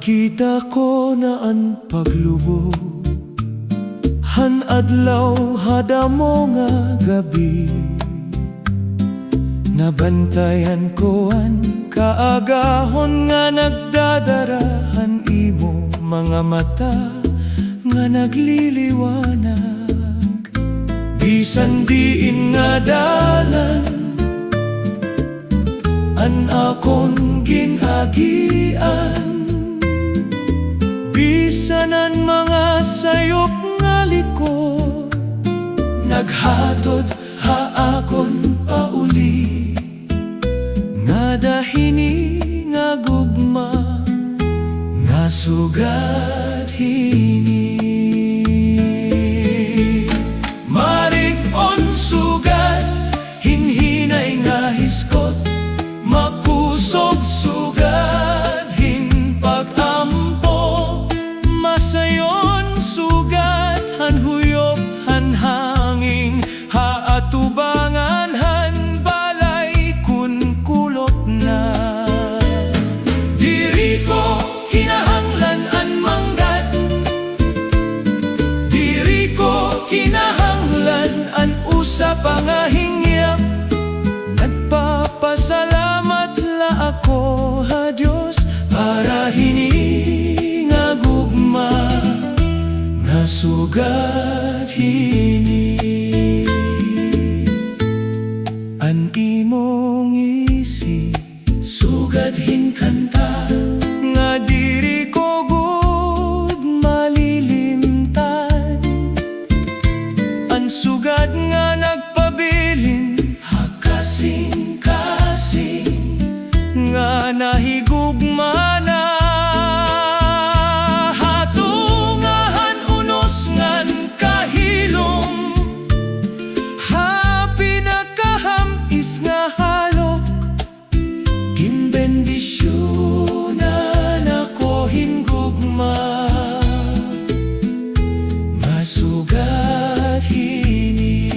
Makita ko na ang paglubo han adlaw hadamo nga gabi. Nabantayan ko ang kaagahon nga nagdadarahan imo mga mata nga nagliliwanag. Bisan diin nga dalan an akong ginagian, bisan ang mga sayop nga liko naghatod haakon pauli. Nga dahini nga gugma nga sugad hini. Marig-on sugad hinhinay nga hiskot, makusog sugad hin pag-ampo. Masayon sugad han huyop han hanging, haatubangan han balay kun kulop na. Diri ko kinahanglan an manggat, diri ko kinahanglan an usa pa nga hingyap. Nagpapasalamat la ako ha Diyos para hini nga gugma nga sugad hini. An imong isi sugad hin kanta nga diri ko gud malilimtan. An sugad nga nagpabilin hakasing-kasing nga nahigugma na. Hatungahan unos ngan kahilom, happy nakahamis nga halok. Gimbendisyonan ako hingugma masugad hini.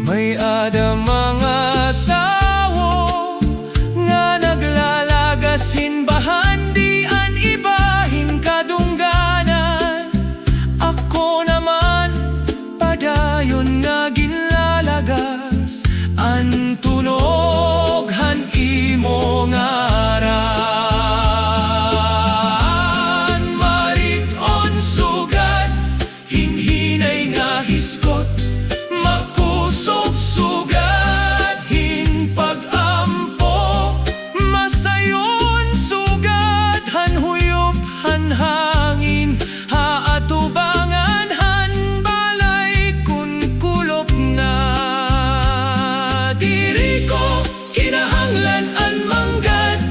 May ada mga tao nga naglalagas hinbahan di an ibahin kadungganan. Ako naman padayon nga ginlalagas an tunog han imo ngaran. Marig-on sugad hinhinay nga hiskot, makusog sugad hin pag-ampo. Masayon sugad han huyop han hangin, haatubangan han balay kun kulop na. Diri ko kinahanglan an manggat,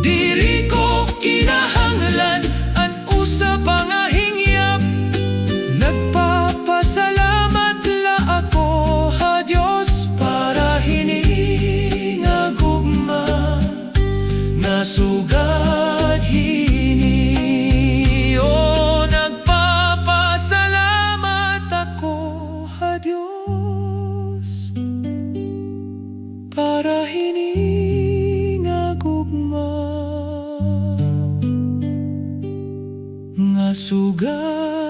diri ko kinahanglan an usa pa nga hingyap. Nagpapasalamat la ako ha Diyos para hini nga gugma nga sugad hini. O nagpapasalamat ako ha Diyos para hini nga gugma nga sugad